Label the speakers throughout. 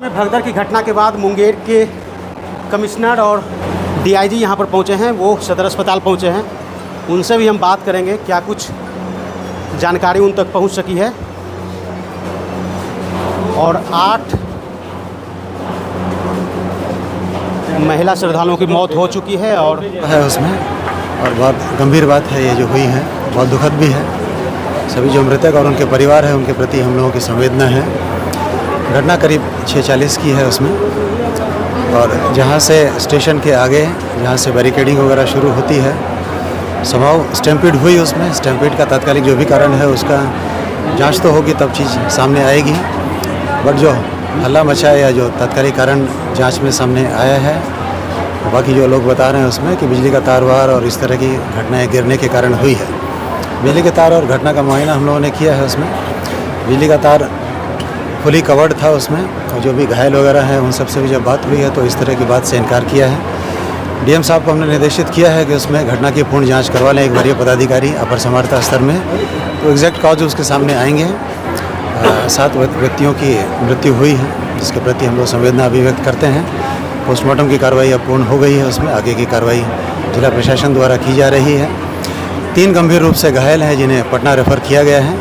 Speaker 1: की भगदड़ की घटना के बाद मुंगेर के कमिश्नर और डीआईजी यहाँ पर पहुँचे हैं, वो सदर अस्पताल पहुँचे हैं। उनसे भी हम बात करेंगे क्या कुछ जानकारी उन तक पहुँच सकी है। और 8 महिला श्रद्धालुओं की मौत हो चुकी है और
Speaker 2: उसमें और बहुत गंभीर बात है ये जो हुई है, बहुत दुखद भी है। सभी जो मृतक और उनके परिवार है उनके प्रति हम लोगों की संवेदना है। घटना करीब 6:40 की है उसमें, और जहाँ से स्टेशन के आगे जहाँ से बैरिकेडिंग वगैरह शुरू होती है, स्वभाव स्टैम्पीड हुई उसमें। स्टैम्पीड का तात्कालिक जो भी कारण है उसका जांच तो होगी, तब चीज़ सामने आएगी। बट जो हल्ला मचा या जो तात्कालिक कारण जांच में सामने आया है, बाकी जो लोग बता रहे हैं उसमें कि बिजली का तार वार और इस तरह की घटनाएं गिरने के कारण हुई है। बिजली के तार और घटना का मुआयना हम लोगों ने किया है उसमें। बिजली का तार फुली कवर्ड था उसमें, और जो भी घायल वगैरह हैं उन सबसे भी जब बात हुई है तो इस तरह की बात से इनकार किया है। डीएम साहब को हमने निर्देशित किया है कि उसमें घटना की पूर्ण जांच करवा लें एक वरीय पदाधिकारी अपर समर्था स्तर में, तो एग्जैक्ट कॉज उसके सामने आएंगे। 7 व्यक्तियों की मृत्यु हुई है, जिसके प्रति हम लोग संवेदना अभिव्यक्त करते हैं। पोस्टमार्टम की कार्रवाई अब पूर्ण हो गई है, उसमें आगे की कार्रवाई जिला प्रशासन द्वारा की जा रही है। 3 गंभीर रूप से घायल हैं जिन्हें पटना रेफर किया गया है,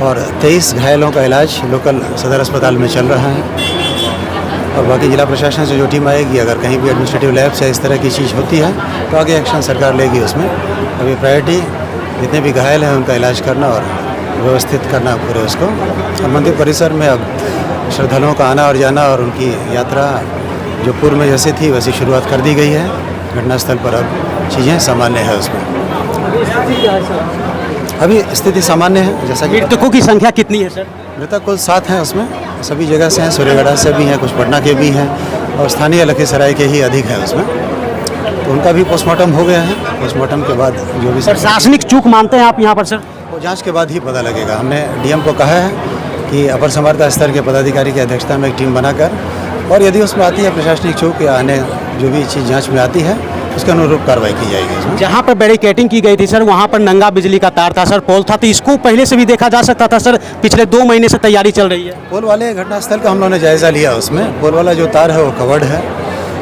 Speaker 2: और 23 घायलों का इलाज लोकल सदर अस्पताल में चल रहा है। और बाकी जिला प्रशासन से जो टीम आएगी, अगर कहीं भी एडमिनिस्ट्रेटिव लैब से इस तरह की चीज़ होती है तो आगे एक्शन सरकार लेगी उसमें। अभी प्रायोरिटी जितने भी घायल हैं उनका इलाज करना और व्यवस्थित करना पूरे उसको। और मंदिर परिसर में अब श्रद्धालुओं का आना और जाना और उनकी यात्रा जो पूर्व में जैसे थी वैसी शुरुआत कर दी गई है। घटनास्थल पर अब चीज़ें सामान्य है उसमें। अभी स्थिति सामान्य है। जैसा कि
Speaker 1: मृतकों की संख्या कितनी है सर?
Speaker 2: मृतक कुल 7 हैं उसमें, सभी जगह से हैं, सूर्यगढ़ा से भी हैं, कुछ पटना के भी हैं और स्थानीय लखीसराय के ही अधिक हैं उसमें। तो उनका भी पोस्टमार्टम हो गया है। पोस्टमार्टम के बाद जो भी
Speaker 1: प्रशासनिक चूक मानते हैं आप यहाँ पर सर?
Speaker 2: वो जांच के बाद ही पता लगेगा। हमने डीएम को कहा है कि अपर समर्था स्तर के पदाधिकारी की अध्यक्षता में एक टीम बनाकर, और यदि उसमें आती है प्रशासनिक चूक या अन्य जो भी चीज़ जांच में आती है उसके अनुरूप कार्रवाई की जाएगी।
Speaker 1: जहाँ पर बैरिकेडिंग की गई थी सर, वहाँ पर नंगा बिजली का तार था सर, पोल था, तो इसको पहले से भी देखा जा सकता था सर। पिछले 2 महीने से तैयारी चल रही है।
Speaker 2: पोल वाले घटनास्थल का हम लोगों ने जायज़ा लिया। उसमें पोल वाला जो तार है वो कवर्ड है,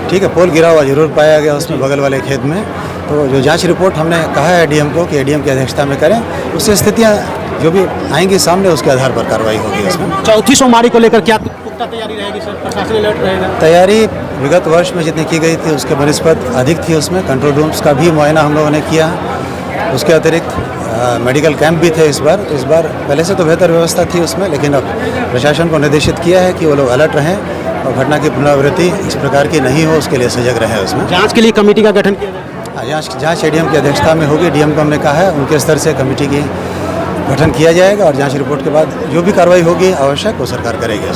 Speaker 2: ठीक है। पोल गिरा हुआ जरूर पाया गया उसमें बगल वाले खेत में। तो जो जांच रिपोर्ट हमने कहा है डीएम को कि डीएम की अध्यक्षता में करें, उससे स्थितियाँ जो भी आएंगी सामने उसके आधार पर कार्रवाई होगी उसमें।
Speaker 1: चौथी सोमवारी को लेकर क्या पुख्ता तैयारी रहेगी सर? प्रशासन अलर्ट रहेगा?
Speaker 2: तैयारी विगत वर्ष में जितनी की गई थी उसके बनिस्पत अधिक थी उसमें। कंट्रोल रूम्स का भी मुआयना हम लोगों ने किया। उसके अतिरिक्त मेडिकल कैंप भी थे इस बार। तो इस बार पहले से तो बेहतर व्यवस्था थी उसमें, लेकिन अब प्रशासन को निर्देशित किया है कि वो लोग अलर्ट रहें और घटना की पुनरावृत्ति इस प्रकार की नहीं हो उसके लिए सजग रहें उसमें।
Speaker 1: जाँच के लिए कमेटी का गठन किया जाए?
Speaker 2: जाँच एडीएम की अध्यक्षता में होगी। डीएम को हमने कहा है उनके स्तर से कमेटी की गठन किया जाएगा, और जांच रिपोर्ट के बाद जो भी कार्रवाई होगी आवश्यक वो सरकार करेगी।